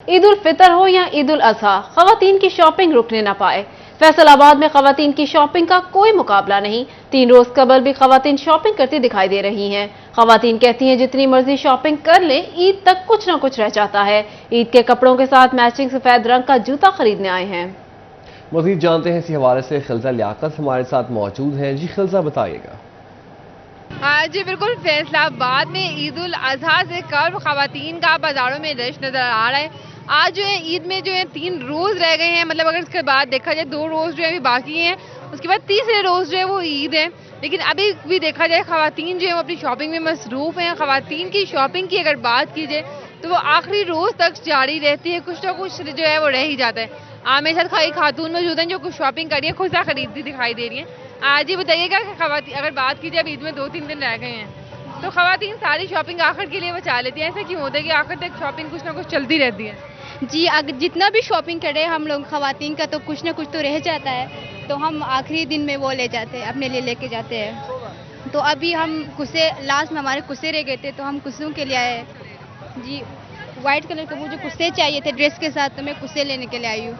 ईद उल फितर हो या ईद उल अजहा, खवातीन की शॉपिंग रुकने न पाए। फैसलाबाद में खवातीन की शॉपिंग का कोई मुकाबला नहीं। 3 रोज कबल भी खवातीन शॉपिंग करती दिखाई दे रही हैं। खवातीन कहती हैं जितनी मर्जी शॉपिंग कर लें, ईद तक कुछ न कुछ रह जाता है। ईद के कपड़ों के साथ मैचिंग सफेद रंग का जूता खरीदने आए हैं। मजीद जानते हैं इसी हवाले से खिलजा लियाकत हमारे साथ मौजूद हैं। जी खिलजा, बताइएगा। जी बिल्कुल, फैसलाबाद में ईद उल अजहा से कब खवातीन का बाजारों में रश नजर आ रहा है। आज जो है ईद में जो है 3 रोज रह गए हैं, मतलब अगर इसके बाद देखा जाए 2 रोज जो है अभी बाकी हैं, उसके बाद तीसरे रोज जो है वो ईद है। लेकिन अभी भी देखा जाए खवातीन जो है वो अपनी शॉपिंग में मसरूफ हैं। खवातीन की शॉपिंग की अगर बात की जाए तो वो आखिरी रोज तक जारी रहती है, कुछ ना कुछ जो है वो रह ही जाता है। मेरे साथ कई खातून मौजूद हैं जो कुछ शॉपिंग करी है, खुदा खरीदती दिखाई दे रही है। आज ही बताइएगा कि खवातीन अगर बात की जाए अब ईद में 2-3 दिन रह गए हैं, तो खवातीन सारी शॉपिंग आखिर के लिए बचा लेती हैं। ऐसा क्यों होता है कि आखिर तक शॉपिंग कुछ ना कुछ चलती रहती है? जी, अगर जितना भी शॉपिंग करें हम लोग खवातीन का तो कुछ ना कुछ तो रह जाता है, तो हम आखिरी दिन में वो ले जाते हैं, अपने लिए लेके जाते हैं। तो अभी हम कुसे लास्ट में हमारे कुसे रह गए थे, तो हम कुसों के लिए आए। जी, वाइट कलर के वो जो कुसे चाहिए थे ड्रेस के साथ, तो मैं कुसे लेने के लिए आई हूँ।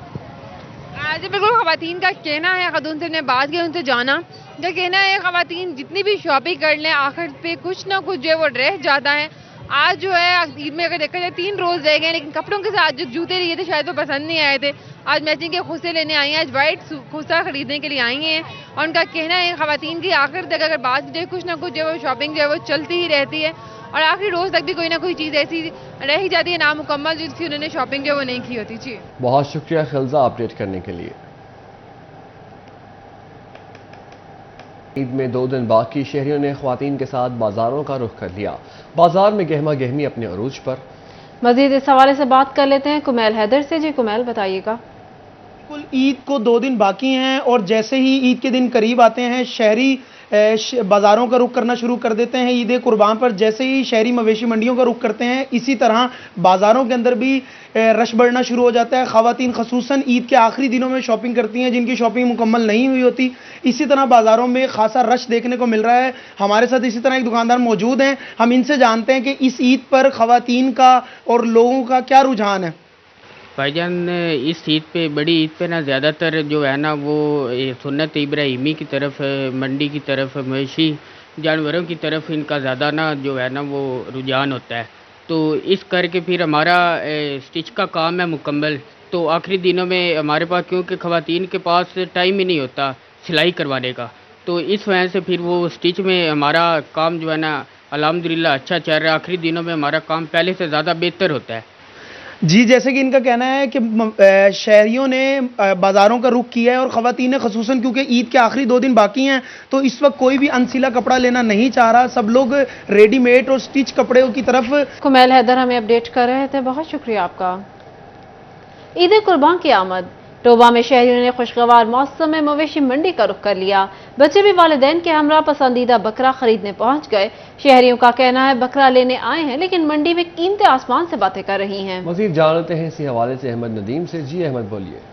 आज बिल्कुल खवातीन का कहना है, खातून से हमने बात की, उनसे जाना जो कहना है खवातीन जितनी भी शॉपिंग कर लें आखिर पे कुछ ना कुछ जो है वो रह जाता है। आज जो है ईद में अगर देखा जाए 3 रोज रह गए, लेकिन कपड़ों के साथ जो जूते लिए थे शायद वो पसंद नहीं आए थे। आज मैचिंग के खुसे लेने आई हैं, आज वाइट खुसा खरीदने के लिए आई हैं। और उनका कहना है खवातीन की आखिर तक अगर बात की जाए कुछ ना कुछ जो है वो शॉपिंग जो है वो चलती ही रहती है, और आखिरी रोज तक भी कोई ना कोई चीज़ ऐसी रह ही जाती है नामुकम्मल, जिसकी उन्होंने शॉपिंग जो है वो नहीं की होती। जी बहुत शुक्रिया खिलजा अपडेट करने के लिए। ईद में 2 दिन बाकी, शहरियों ने ख्वातीन के साथ बाजारों का रुख कर लिया। बाजार में गहमा गहमी अपने अरूज पर। मजीद इस हवाले से बात कर लेते हैं कुमैल हैदर से। जी कुमैल, बताइएगा। बिल्कुल, ईद को 2 दिन बाकी हैं और जैसे ही ईद के दिन करीब आते हैं शहरी बाज़ारों का रुख करना शुरू कर देते हैं। ईद कुर्बान पर जैसे ही शहरी मवेशी मंडियों का रुख करते हैं, इसी तरह बाज़ारों के अंदर भी रश बढ़ना शुरू हो जाता है। ख़वातीन ख़ुसूसन ईद के आखिरी दिनों में शॉपिंग करती हैं, जिनकी शॉपिंग मुकम्मल नहीं हुई होती। इसी तरह बाज़ारों में खासा रश देखने को मिल रहा है। हमारे साथ इसी तरह एक दुकानदार मौजूद हैं, हम इनसे जानते हैं कि इस ईद पर ख़वातीन का और लोगों का क्या रुझान है। भाईजान, इस ईद पे, बड़ी ईद पे ना ज़्यादातर जो है ना वो सुन्नत इब्राहिमी की तरफ, मंडी की तरफ, मवेशी जानवरों की तरफ इनका ज़्यादा ना जो है ना वो रुझान होता है। तो इस करके फिर हमारा स्टिच का काम है मुकम्मल, तो आखिरी दिनों में हमारे पास, क्योंकि ख़वातीन के पास टाइम ही नहीं होता सिलाई करवाने का, तो इस वजह से फिर वो स्टिच में हमारा काम जो है ना अल्हम्दुलिल्लाह अच्छा चल रहा है। आखिरी दिनों में हमारा काम पहले से ज़्यादा बेहतर होता है। जी, जैसे कि इनका कहना है कि शहरियों ने बाज़ारों का रुख किया है और ख़वातीन ने ख़ुसूसन, क्योंकि ईद के आखिरी 2 दिन बाकी हैं, तो इस वक्त कोई भी अनसिला कपड़ा लेना नहीं चाह रहा। सब लोग रेडीमेड और स्टिच कपड़े की तरफ। कुमैल हैदर हमें अपडेट कर रहे थे, बहुत शुक्रिया आपका। ईद कुर्बान की आमद। टोबा में शहरियों ने खुशगवार मौसम में मवेशी मंडी का रुख कर लिया। बच्चे भी वालिदैन के हमरा पसंदीदा बकरा खरीदने पहुंच गए। शहरियों का कहना है बकरा लेने आए हैं, लेकिन मंडी में कीमतें आसमान से बातें कर रही हैं। मजीद जानते हैं इसी हवाले से अहमद नदीम से। जी अहमद, बोलिए।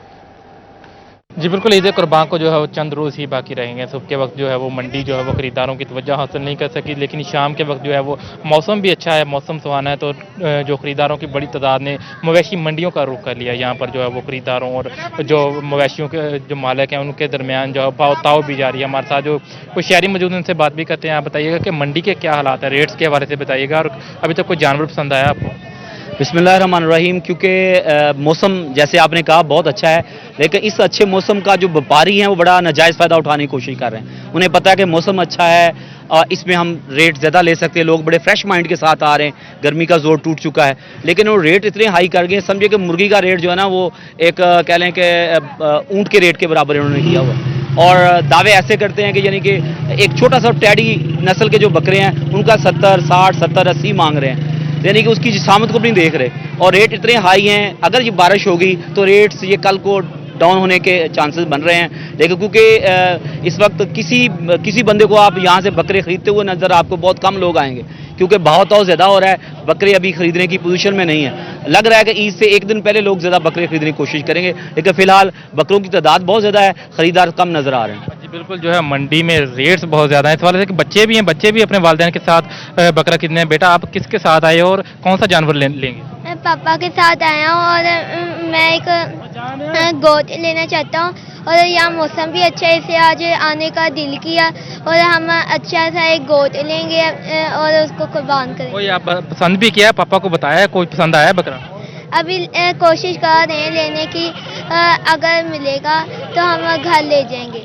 जी बिल्कुल, ईद कुर्बान को जो है वो चंद रोज़ ही बाकी रहेंगे। सुबह के वक्त जो है वो मंडी जो है वो खरीदारों की तवज्जो हासिल नहीं कर सकी, लेकिन शाम के वक्त जो है वो मौसम भी अच्छा है, मौसम सुहाना है, तो जो खरीदारों की बड़ी तादाद ने मवेशी मंडियों का रुख कर लिया। यहाँ पर जो है वो खरीदारों और जो मवेशियों के जो मालिक हैं उनके दरमियान जो है भाव ताव भी जारी है। हमारे साथ जो कोई शहरी मौजूद उनसे बात भी करते हैं। आप बताइएगा कि मंडी के क्या हालात है, रेट्स के हवाले से बताइएगा, और अभी तक कोई जानवर पसंद आया आपको? बिस्मिल्लाहिर्रहमानिर्रहीम। क्योंकि मौसम जैसे आपने कहा बहुत अच्छा है, लेकिन इस अच्छे मौसम का जो व्यापारी हैं वो बड़ा नाजायज़ फ़ायदा उठाने की कोशिश कर रहे हैं। उन्हें पता है कि मौसम अच्छा है, इसमें हम रेट ज़्यादा ले सकते हैं। लोग बड़े फ्रेश माइंड के साथ आ रहे हैं, गर्मी का जोर टूट चुका है, लेकिन वो रेट इतने हाई कर गए, समझे कि मुर्गी का रेट जो है ना वो एक कह लें कि ऊँट के रेट के बराबर इन्होंने किया हुआ है। और दावे ऐसे करते हैं कि यानी कि एक छोटा सा टैडी नस्ल के जो बकरे हैं उनका 70, 60, 70, 80 मांग रहे हैं, यानी कि उसकी जिसामत को भी नहीं देख रहे, और रेट इतने हाई हैं। अगर ये बारिश होगी तो रेट्स ये कल को डाउन होने के चांसेस बन रहे हैं। लेकिन क्योंकि इस वक्त किसी बंदे को आप यहाँ से बकरे खरीदते हुए नज़र आपको बहुत कम लोग आएंगे, क्योंकि भाव ताव ज़्यादा हो रहा है, बकरे अभी खरीदने की पोजीशन में नहीं है। लग रहा है कि ईद से 1 दिन पहले लोग ज़्यादा बकरे खरीदने की कोशिश करेंगे, लेकिन फिलहाल बकरों की तादाद बहुत ज़्यादा है, खरीदार कम नज़र आ रहे हैं। जी बिल्कुल, जो है मंडी में रेट्स बहुत ज़्यादा हैं। इस वाले से कि बच्चे भी हैं, बच्चे भी अपने वालिदैन के साथ बकरा खरीदने हैं। बेटा, आप किसके साथ आए और कौन सा जानवर लेंगे? पापा के साथ आया हूँ और मैं एक गोट लेना चाहता हूँ और यहाँ मौसम भी अच्छा है, इसलिए आज आने का दिल किया और हम अच्छा सा एक गोट लेंगे और उसको कुर्बान करेंगे। कोई आप पसंद भी किया है, पापा को बताया है, कोई पसंद आया है बकरा? अभी कोशिश कर रहे हैं लेने की, अगर मिलेगा तो हम घर ले जाएंगे।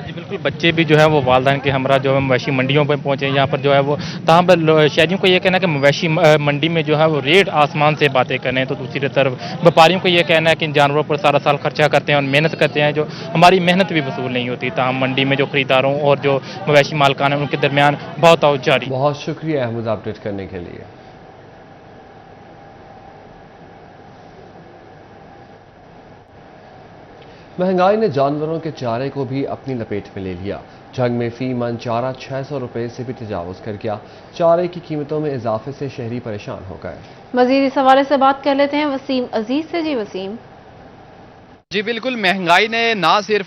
जी बिल्कुल, बच्चे भी जो है वो वालिदैन के हमरा जो है मवेशी मंडियों पर पहुंचे। यहाँ पर जो है वो तहाँ पर शहरियों को ये कहना है कि मवेशी मंडी में जो है वो रेट आसमान से बातें कर रहे हैं, तो दूसरी तरफ व्यापारियों को ये कहना है कि इन जानवरों पर सारा साल खर्चा करते हैं और मेहनत करते हैं, जो हमारी मेहनत भी वसूल नहीं होती। तहाँ मंडी में जो खरीदारों और जो मवेशी मालकान हैं उनके दरमियान बहुत जारी। बहुत शुक्रिया अहमद अपडेट करने के लिए। महंगाई ने जानवरों के चारे को भी अपनी लपेट में ले लिया। जंग में फी मन चारा 600 रुपए से भी तजावुज कर गया। चारे की कीमतों में इजाफे से शहरी परेशान हो गए। मजीद इस हवाले से बात कर लेते हैं वसीम अजीज से। जी वसीम। जी बिल्कुल, महंगाई ने ना सिर्फ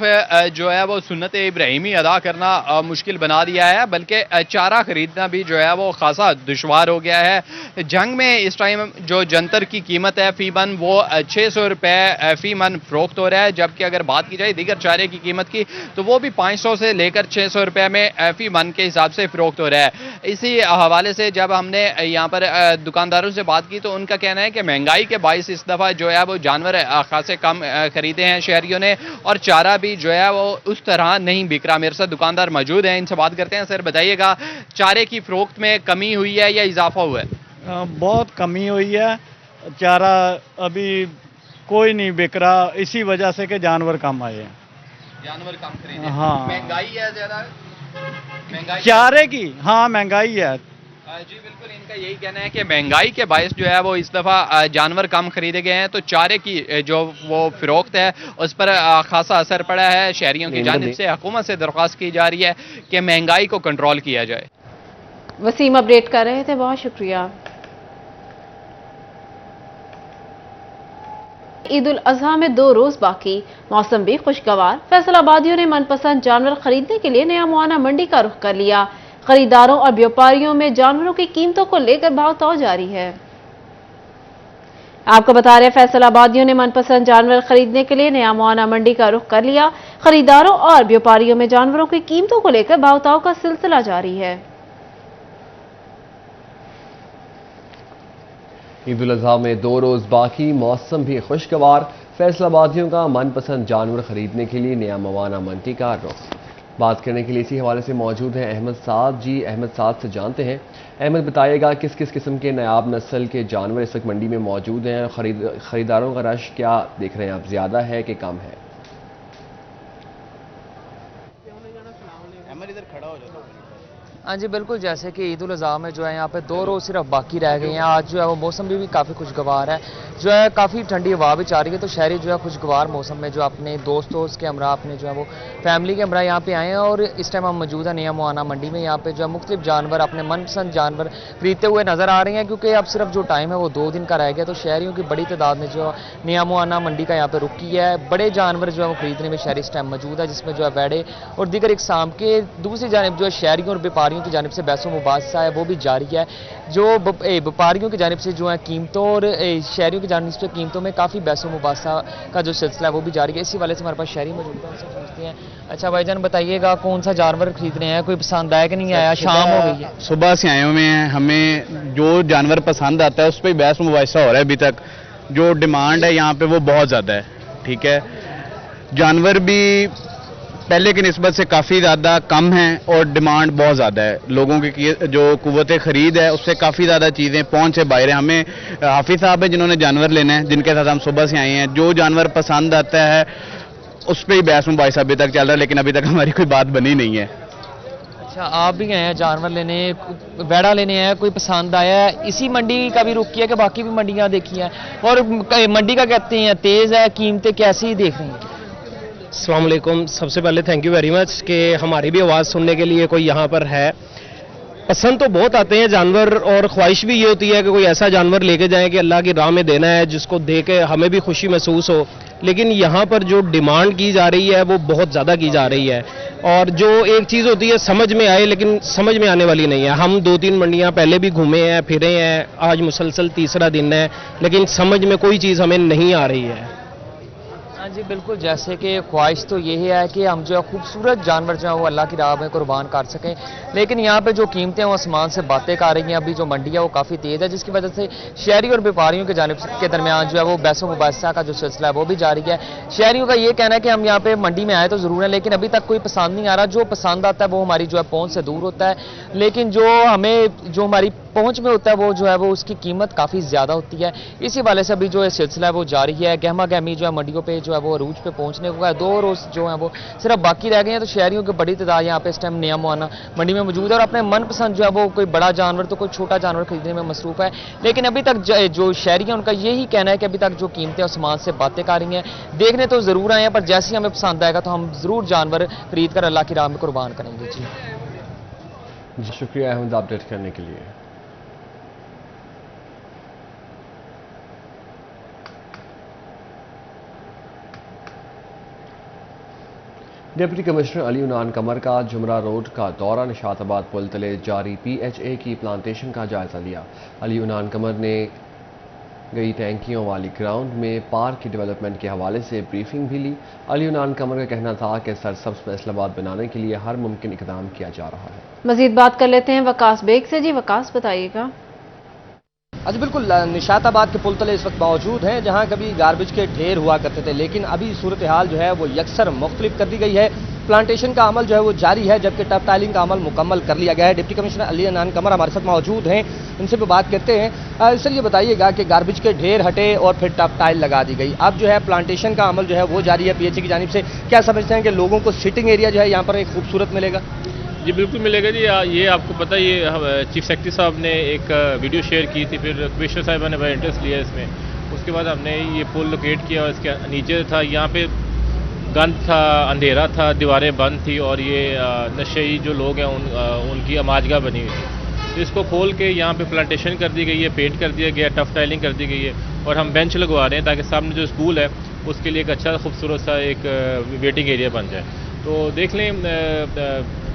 जो है वो सुन्नत इब्राहिमी अदा करना मुश्किल बना दिया है, बल्कि चारा खरीदना भी जो है वो खासा दुश्वार हो गया है। जंग में इस टाइम जो जंतर की कीमत है फी मन वो 600 रुपये फी मन फरोख्त हो रहा है, जबकि अगर बात की जाए दीगर चारे की कीमत की तो वो भी 500 से लेकर 600 रुपये में फी मन के हिसाब से फरोख्त हो रहा है। इसी हवाले से जब हमने यहाँ पर दुकानदारों से बात की तो उनका कहना है कि महंगाई के बायस इस दफ़ा जो है वो जानवर खासे कम खरीदे हैं शहरियों ने और चारा भी जो है वो उस तरह नहीं बिक रहा। मेरे साथ दुकानदार मौजूद हैं, इनसे बात करते हैं। सर बताइएगा, चारे की फरोख्त में कमी हुई है या इजाफा हुआ है? बहुत कमी हुई है, चारा अभी कोई नहीं बिक रहा, इसी वजह से कि जानवर कम आए हैं। जानवर कम खरीदे। हाँ, महंगाई है ज्यादा, महंगाई चारे की। हाँ महंगाई है। जी बिल्कुल, इनका यही कहना है कि महंगाई के बायस जो है वो इस दफ़ा जानवर कम खरीदे गए हैं, तो चारे की जो वो फरोख्त है उस पर खासा असर पड़ा है। शहरियों की जानिब से हुकूमत से दरख्वास्त की जा रही है कि महंगाई को कंट्रोल किया जाए। वसीम अपडेट कर रहे थे, बहुत शुक्रिया। ईद उल अजहा में 2 रोज बाकी, मौसम भी खुशगवार। फैसलाबादियों ने मनपसंद जानवर खरीदने के लिए नया मुआना मंडी का रुख कर लिया। खरीदारों और व्यापारियों में जानवरों की कीमतों को लेकर भाव-ताव जारी है। आपको बता रहे फैसलाबादियों ने मनपसंद जानवर खरीदने के लिए नया मुआना मंडी का रुख कर लिया। खरीदारों और व्यापारियों में जानवरों की कीमतों को लेकर भाव-ताव का सिलसिला जारी है। ईद उल अजहा में 2 रोज बाकी, मौसम भी खुशगवार। फैसलाबादियों का मनपसंद जानवर खरीदने के लिए नया मुआना मंडी का रुख। बात करने के लिए इसी हवाले से मौजूद हैं अहमद साद। जी अहमद साद से जानते हैं, अहमद बताइएगा किस किस किस्म के नायाब नस्ल के जानवर इस वक्त मंडी में मौजूद हैं? खरीदारों का रश क्या देख रहे हैं आप, ज़्यादा है कि कम है? हाँ जी बिल्कुल, जैसे कि ईद उल अज़हा में जो है यहाँ पे 2 रोज़ सिर्फ बाकी रह गए हैं। आज जो है वो मौसम भी काफ़ी खुशगवार है, जो है काफ़ी ठंडी हवा भी चल रही है, तो शहरी जो है खुशगवार मौसम में जो अपने दोस्तों के हमरा अपने जो है वो फैमिली के हमरा यहाँ पे आए हैं। और इस टाइम हम मौजूद है नया मुआना मंडी में। यहाँ पे जो है मुख्तलिफ जानवर अपने मनपसंद जानवर खरीदते हुए नज़र आ रहे हैं, क्योंकि अब सिर्फ जो टाइम है वो 2 दिन का रह गया, तो शहरियों की बड़ी तादाद ने जो नया मुआना मंडी का यहाँ पे रुक किया है। बड़े जानवर जो है वो खरीदने में शहरी इस टाइम मौजूद है, जिसमें जो है बैड़े और दीगर इकसाम के। दूसरी जानब जो है शहरियों और व्यापारियों की जानब से बहसों मुबासा है वो भी जारी है। जो व्यापारियों की जानिब से जो है कीमतों और शहरियों की जानिब से कीमतों में काफ़ी बहसों मुबासा का जो सिलसिला है वो भी जारी है। इसी वाले से हमारे पास शहरी मौजूद है, उनसे पूछते हैं। अच्छा भाईजान बताइएगा, कौन सा जानवर खरीद रहे हैं? कोई पसंद आया कि नहीं आया? शाम हो गई है, सुबह से आए हुए हैं। हमें जो जानवर पसंद आता है उस पर बहस मुबासा हो रहा है। अभी तक जो डिमांड है यहाँ पे वो बहुत ज़्यादा है। ठीक है, जानवर भी पहले की निस्बत से काफ़ी ज़्यादा कम है और डिमांड बहुत ज़्यादा है। लोगों की जो कुव्वत खरीद है उससे काफ़ी ज़्यादा चीज़ें पहुँच से बाहर है। हमें हाफिज़ साहब है जिन्होंने जानवर लेना है, जिनके साथ हम सुबह से आए हैं। जो जानवर पसंद आता है उस पर ही बहस मुबाहिसा अभी तक चल रहा है, लेकिन अभी तक हमारी कोई बात बनी नहीं है। अच्छा, आप भी गए हैं जानवर लेने, बैड़ा लेने हैं, कोई पसंद आया है? इसी मंडी का भी रुक किया कि बाकी भी मंडियाँ देखी हैं? और मंडी का कहते हैं तेज़ है, कीमतें कैसी देख रही हैं? अस्सलाम वालेकुम। सबसे पहले थैंक यू वेरी मच कि हमारी भी आवाज़ सुनने के लिए कोई यहाँ पर है। पसंद तो बहुत आते हैं जानवर, और ख्वाहिश भी ये होती है कि कोई ऐसा जानवर लेके जाएं कि अल्लाह की राह में देना है, जिसको दे के हमें भी खुशी महसूस हो। लेकिन यहाँ पर जो डिमांड की जा रही है वो बहुत ज़्यादा की जा रही है। और जो एक चीज़ होती है समझ में आए, लेकिन समझ में आने वाली नहीं है। हम 2-3 मंडियां पहले भी घूमे हैं, फिरे हैं, आज मुसलसल तीसरा दिन है, लेकिन समझ में कोई चीज़ हमें नहीं आ रही है। हाँ जी बिल्कुल, जैसे कि ख्वाहिश तो यही है कि हम जो है खूबसूरत जानवर जो है वो अल्लाह की राह में कुर्बान कर सकें, लेकिन यहाँ पे जो कीमतें हैं वो आसमान से बातें कर रही हैं। अभी जो मंडी है वो काफ़ी तेज़ है, जिसकी वजह से शहरी और व्यापारियों के जानिब के दरमियान जो है वो बहसो मुबाहिसा का जो सिलसिला है वो भी जारी है। शहरियों का ये कहना है कि हम यहाँ पे मंडी में आए तो ज़रूर है, लेकिन अभी तक कोई पसंद नहीं आ रहा। जो पसंद आता है वो हमारी जो है पहुँच से दूर होता है, लेकिन जो हमारी पहुँच में होता है वो जो है वो उसकी कीमत काफ़ी ज़्यादा होती है। इसी वाले से अभी जो है सिलसिला है वो जारी है। गहमा गहमी जो है मंडियों पर जो है वो अरूज पे पहुंचने को है। 2 रोज जो है वो सिर्फ बाकी रह गए हैं, तो शहरियों की बड़ी तादाद यहाँ पे इस टाइम नया मुआना मंडी में मौजूद है और अपने मनपसंद जो है वो कोई बड़ा जानवर तो कोई छोटा जानवर खरीदने में मसरूफ है। लेकिन अभी तक जो शहरी हैं उनका यही कहना है कि अभी तक जो कीमतें आसमान से बातें कर रही हैं। देखने तो जरूर आए हैं, पर जैसे ही हमें पसंद आएगा तो हम जरूर जानवर खरीद कर अल्लाह की राह में कुर्बान करेंगे। जी शुक्रिया अहमद अपडेट करने के लिए। डिप्टी कमिश्नर अली उनान कमर का जुमरा रोड का दौरा निशाताबाद पुल तले जारी PHA की प्लांटेशन का जायजा लिया। अली उनान कमर ने गई टैंकियों वाली ग्राउंड में पार्क की डेवलपमेंट के हवाले से ब्रीफिंग भी ली। अली उनान कमर का कहना था कि सरसब्ज फैसलाबाद बनाने के लिए हर मुमकिन इकदाम किया जा रहा है। मजीद बात कर लेते हैं वकास बेग से। जी वकास बताइएगा। जी बिल्कुल, निशाताबाद के पुल तले इस वक्त मौजूद हैं, जहां कभी गार्बेज के ढेर हुआ करते थे, लेकिन अभी सूरत हाल जो है वो यकसर मुख्तलिफ कर दी गई है। प्लांटेशन का अमल जो है वो जारी है, जबकि टफ टाइलिंग का अमल मुकम्मल कर लिया गया है। डिप्टी कमिश्नर अली उनान कमर हमारे साथ मौजूद हैं, इनसे भी बात करते हैं। इससे ये बताइएगा कि गार्बेज के ढेर हटे और फिर टफ टाइल लगा दी गई, अब जो है प्लांटेशन का अमल जो है वो जारी है PHA की जानिब से। क्या समझते हैं कि लोगों को सिटिंग एरिया जो है यहाँ पर एक खूबसूरत मिलेगा? जी बिल्कुल मिलेगा जी। ये आपको पता है, ये चीफ सेक्रेटरी साहब ने एक वीडियो शेयर की थी, फिर कमिश्नर साहिबा ने बड़ा इंटरेस्ट लिया इसमें। उसके बाद हमने ये पुल लोकेट किया और इसके नीचे था, यहाँ पे गंद था, अंधेरा था, दीवारें बंद थी और ये नशेई जो लोग हैं उनकी अमाजगाह बनी हुई थी। तो इसको खोल के यहाँ पे प्लांटेशन कर दी गई है, पेंट कर दिया गया, टफ टाइलिंग कर दी गई है और हम बेंच लगवा रहे हैं ताकि सामने जो स्कूल है उसके लिए एक अच्छा खूबसूरत सा एक वेटिंग एरिया बन जाए। तो देख लें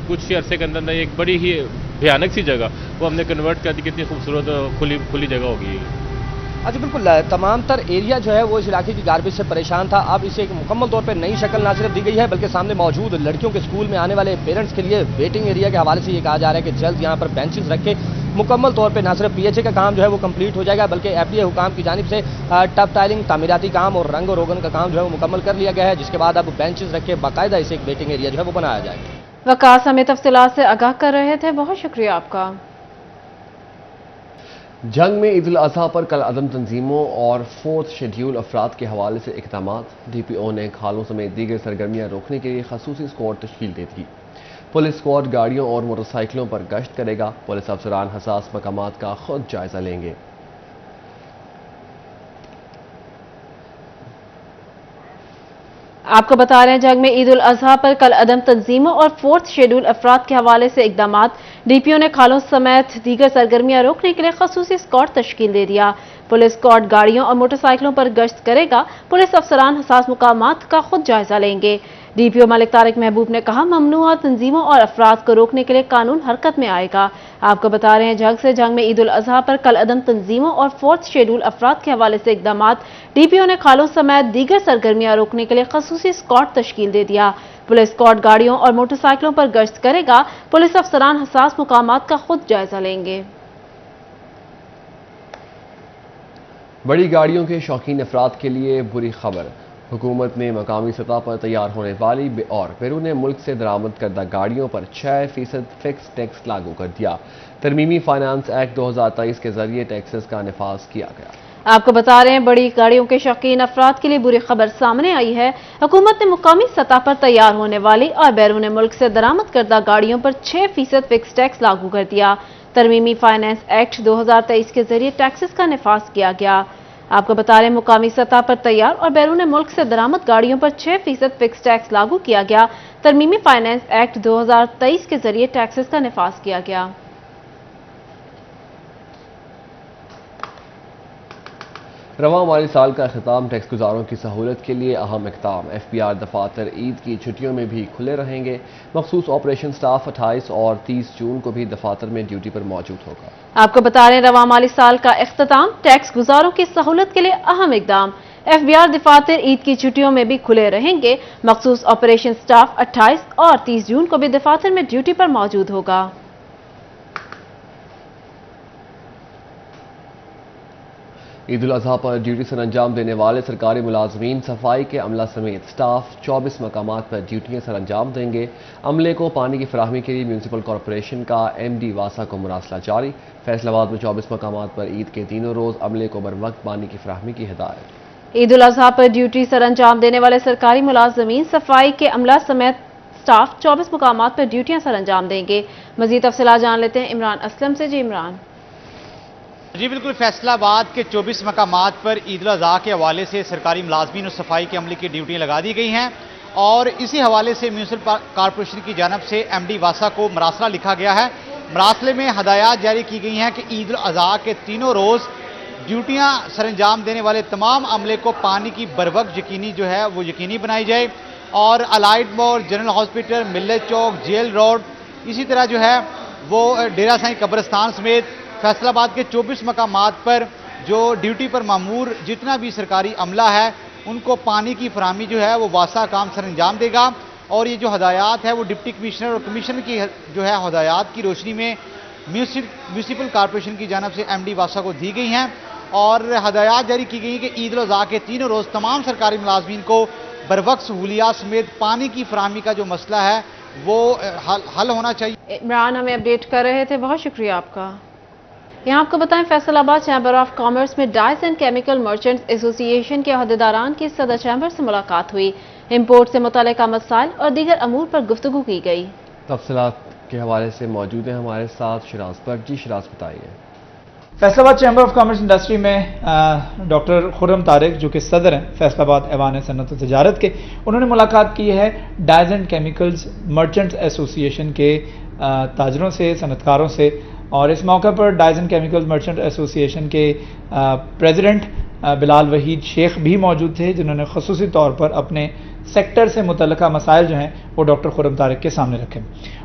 कुछ ही अरसे के अंदर एक बड़ी ही भयानक सी जगह वो हमने कन्वर्ट कर दी, कितनी खूबसूरत खुली जगह होगी। अच्छा बिल्कुल, तमाम तर एरिया जो है वो इस इलाके की गार्बेज से परेशान था। अब इसे एक मुकम्मल तौर पर नई शक्ल ना सिर्फ दी गई है, बल्कि सामने मौजूद लड़कियों के स्कूल में आने वाले पेरेंट्स के लिए वेटिंग एरिया के हवाले से ये कहा जा रहा है कि जल्द यहाँ पर बेंचेस रखे मुकम्मल तौर पर ना सिर्फ PHA का काम जो है वो कंप्लीट हो जाएगा, बल्कि FDA हुकाम की जानिब से टफ टाइलिंग, तामीराती काम और रंग और रोगन का काम जो है वो मुकम्मल कर लिया गया है, जिसके बाद अब बेंचेस रखे बाकायदा इसे एक वेटिंग एरिया जो है वो बनाया जाएगा। वकास हमें तफसीलात से आगाह कर रहे थे, बहुत शुक्रिया आपका। जंग में ईद उल अजहा पर कल अदम तंजीमों और 4th शेड्यूल अफराद के हवाले से इक़दामात। DPO ने खालों समेत दीगर सरगर्मियाँ रोकने के लिए खसूसी स्क्वाड तश्कील दे दी। पुलिस स्क्वाड गाड़ियों और मोटरसाइकिलों पर गश्त करेगा। पुलिस अफसरान हसास मकामात का खुद जायजा लेंगे। आपको बता रहे हैं, जंग में ईद उल अजहा पर कल अदम तंजीमों और 4th शेड्यूल अफराद के हवाले से इकदामात। DPO ने खालों समेत दीगर सरगर्मियां रोकने के लिए खसूसी स्क्वाड तश्कील दे दिया। पुलिस स्क्वाड गाड़ियों और मोटरसाइकिलों पर गश्त करेगा। पुलिस अफसरान हसास मुकामात का खुद जायजा लेंगे। DPO मलिक तारिक महबूब ने कहा, ममनूआ तंजीमों और अफराद को रोकने के लिए कानून हरकत में आएगा। आपको बता रहे हैं, जंग में ईद उल अजहा पर कल अदम तंजीमों और 4th शेड्यूल अफराद के हवाले से इकदामात। DPO ने खालों समेत दीगर सरगर्मियां रोकने के लिए खसूसी स्क्वाड तश्कील दे दिया। पुलिस स्क्वाड गाड़ियों और मोटरसाइकिलों पर गश्त करेगा। पुलिस अफसरान हसास मुकामात का खुद जायजा लेंगे। बड़ी गाड़ियों के शौकीन अफराद के लिए बुरी खबर। हुकूमत ने मकामी सतह पर तैयार होने वाली और बैरून मुल्क से दरामद करदा गाड़ियों पर 6% फिक्स टैक्स लागू कर दिया। तरमीमी फाइनेंस एक्ट 2023 के जरिए टैक्सेस का निफाज किया गया। आपको बता रहे हैं, बड़ी गाड़ियों के शौकीन अफराद के लिए बुरी खबर सामने आई है। हुकूमत ने मुकामी सतह पर तैयार होने वाली और बैरून मुल्क से दरामद करदा गाड़ियों पर 6% फिक्स टैक्स लागू कर दिया। तरमीमी फाइनेंस एक्ट 2023 के जरिए टैक्सेस का निफाज किया गया। आपको बता रहे हैं, मुकामी सतह पर तैयार और बैरून मुल्क से दरामद गाड़ियों पर 6% फिक्स टैक्स लागू किया गया। तरमीमी फाइनेंस एक्ट 2023 के जरिए टैक्सेस का निफाज किया गया। रवां माली साल का अख्ताम टैक्स गुजारों की सहूलत के लिए अहम इक़दाम। FBR दफातर ईद की छुट्टियों में भी खुले रहेंगे। मखसूस ऑपरेशन स्टाफ 28 और 30 जून को भी दफातर में ड्यूटी पर मौजूद होगा। आपको बता रहे हैं रवां माली साल का अख्ताम टैक्स गुजारों की सहूलत के लिए अहम इक़दाम। FBR दफातर ईद की छुट्टियों में भी खुले रहेंगे। मखसूस ऑपरेशन स्टाफ 28 और 30 जून को भी दफातर में ड्यूटी पर मौजूद होगा। ईद उल अजहा पर ड्यूटी सर अंजाम देने वाले सरकारी मुलाजमीन, सफाई के अमला समेत स्टाफ 24 मकामात पर ड्यूटियां सर अंजाम देंगे। अमले को पानी की फराहमी के लिए म्यूनसिपल कॉरपोरेशन का MD वासा को मुरासला जारी। फैसलाबाद में 24 मकामात पर ईद के तीनों रोज अमले को बर वक्त पानी की फराहमी की हिदायत। ईद उल अजहा पर ड्यूटी सर अंजाम देने वाले सरकारी मुलाजमीन, सफाई के अमला समेत स्टाफ 24 मकामात पर ड्यूटियां सर अंजाम देंगे। मजीद तफसीलात जान लेते हैं इमरान असलम से। जी इमरान। जी बिल्कुल, फैसलाबाद के 24 मकामात पर ईद उल अजहा के हवाले से सरकारी मुलाजमीन और सफाई के अमले की ड्यूटियाँ लगा दी गई हैं और इसी हवाले से म्यूनसिपल कॉरपोरेशन की जानब से MD वासा को मरासला लिखा गया है। मरासले में हदायत जारी की गई हैं कि ईद उल अजहा के तीनों रोज़ ड्यूटियाँ सर अंजाम देने वाले तमाम अमले को पानी की बरवक्त यकीनी जो है वो यकीनी बनाई जाए और अलाइड मोड़, जनरल हॉस्पिटल, मिल्लत चौक, जेल रोड, इसी तरह जो है वो डेरा साईं कब्रिस्तान समेत फैसलाबाद के 24 मकामात पर जो ड्यूटी पर मामूर जितना भी सरकारी अमला है उनको पानी की फराहमी जो है वो वासा काम सर अंजाम देगा। और ये जो हदायत है वो डिप्टी कमिश्नर और कमिश्नर की जो है हदायत की रोशनी में म्यूनसिपल कॉरपोरेशन की जानब से MD वासा को दी गई हैं और हदायत जारी की गई कि ईद उल अजहा के तीनों रोज़ तमाम सरकारी मुलाजमीन को बरवक्त सहूलियात समेत पानी की फराहमी का जो मसला है वो हल होना चाहिए। इमरान हमें अपडेट कर रहे थे, बहुत शुक्रिया आपका। यहाँ आपको बताएं फैसलाबाद चैम्बर ऑफ कॉमर्स में dyes and chemical merchants association के अहदेदारान की सदर चैम्बर से मुलाकात हुई। इंपोर्ट से मुतल्लिका मसाइल और दीगर अमूर पर गुफ्तगू की गई। तफसीलात के हवाले से मौजूद हैं हमारे साथ शिराज पर। जी शिराज बताइए। Faisalabad chamber of commerce industry में डॉक्टर खुर्रम तारिक जो कि सदर हैं फैसलाबाद ऐवान सनत व तिजारत के, उन्होंने मुलाकात की है dyes and chemicals merchants association के ताजरों से, सनतकारों से। और इस मौके पर dyes and chemicals merchant association के प्रेसिडेंट बिलाल वहीद शेख भी मौजूद थे, जिन्होंने खसूसी तौर पर अपने सेक्टर से मुतल्लिका मसाइल जो हैं वो डॉक्टर खुर्रम तारिक के सामने रखे।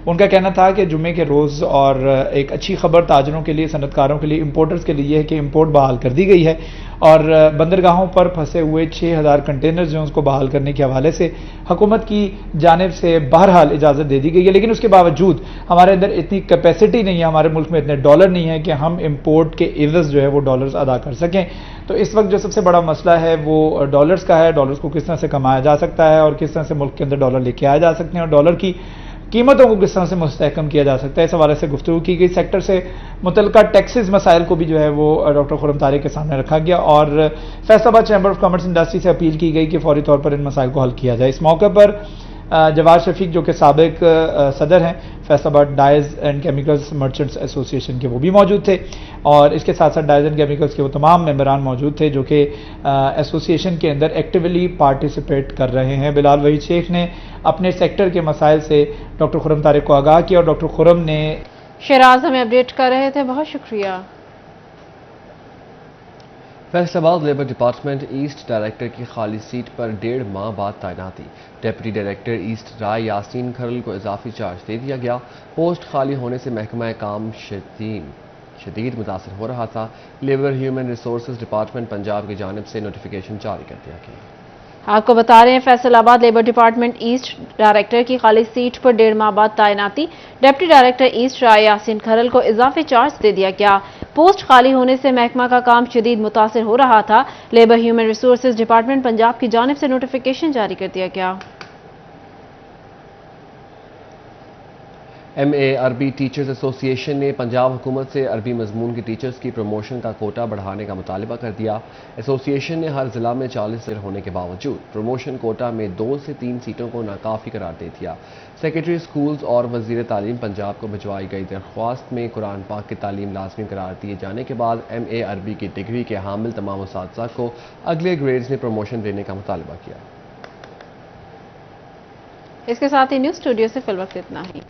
उनका कहना था कि जुम्मे के रोज़ और एक अच्छी खबर ताजरों के लिए, सनतकारों के लिए, इंपोर्टर्स के लिए है कि इंपोर्ट बहाल कर दी गई है और बंदरगाहों पर फंसे हुए 6000 कंटेनर्स जो उसको बहाल करने के हवाले से हुकूमत की जानिब से बहरहाल इजाज़त दे दी गई है। लेकिन उसके बावजूद हमारे अंदर इतनी कैपेसिटी नहीं है, हमारे मुल्क में इतने डॉलर नहीं है कि हम इंपोर्ट के एवज़ जो है वो डॉलर्स अदा कर सकें। तो इस वक्त जो सबसे बड़ा मसला है वो डॉलर्स का है। डॉलर्स को किस तरह से कमाया जा सकता है और किस तरह से मुल्क के अंदर डॉलर लेके आए जा सकते हैं और डॉलर की कीमतों को किस तरह से मुस्तहकम किया जा सकता है, इस हवाले से गुफ्तगू की गई। सेक्टर से मुतल्लिका टैक्सेस मसाइल को भी जो है वो डॉक्टर खुर्रम तारिक के सामने रखा गया और Faisalabad chamber of commerce industry से अपील की गई कि फौरी तौर पर इन मसाइल को हल किया जाए। इस मौके पर जवाद शफीक जो कि साबिक सदर हैं Faisalabad dyes and chemicals merchants association के, वो भी मौजूद थे और इसके साथ साथ डाइज एंड केमिकल्स के वो तमाम मेंबरान मौजूद थे जो कि एसोसिएशन के अंदर एक्टिवली पार्टिसिपेट कर रहे हैं। बिलाल वहीद शेख ने अपने सेक्टर के मसाइल से डॉक्टर खुर्रम तारिक को आगाह किया और डॉक्टर खुर्रम ने शिराज हमें अपडेट कर रहे थे, बहुत शुक्रिया। Faisalabad labour department east director की खाली सीट पर 1.5 माह बाद तैनाती। डेप्यूटी डायरेक्टर ईस्ट राय यासीन खरल को इजाफी चार्ज दे दिया गया। पोस्ट खाली होने से महकमा काम शदीद मुतासर हो रहा था। Labour human resources department Punjab की जानिब से नोटिफिकेशन जारी कर दिया गया। आपको बता रहे हैं Faisalabad labour department east director की खाली सीट पर 1.5 माह बाद तैनाती। डिप्टी डायरेक्टर ईस्ट राय यासीन खरल को इजाफी चार्ज दे दिया गया। पोस्ट खाली होने से महकमा का काम शदीद मुतासर हो रहा था। Labour human resources department Punjab की जानिब से नोटिफिकेशन जारी कर दिया गया। MA अरबी टीचर्स एसोसिएशन ने पंजाब हुकूमत से अरबी मजमून की टीचर्स की प्रमोशन का कोटा बढ़ाने का मुतालबा कर दिया। एसोसिएशन ने हर जिला में 40 सीट होने के बावजूद प्रमोशन कोटा में 2 से 3 सीटों को नाकाफी करार दे दिया। सेक्रेटरी स्कूल्स और वजीर तालीम पंजाब को भिजवाई गई दरख्वास्त में कुरान पाक की तालीम लाजमी करार दिए जाने के बाद MA अरबी की डिग्री के हामिल तमाम उस्ताद को अगले ग्रेड्स में प्रमोशन देने का मुतालबा किया। इसके साथ ही न्यूज़ स्टूडियो से फिल वक्त इतना ही।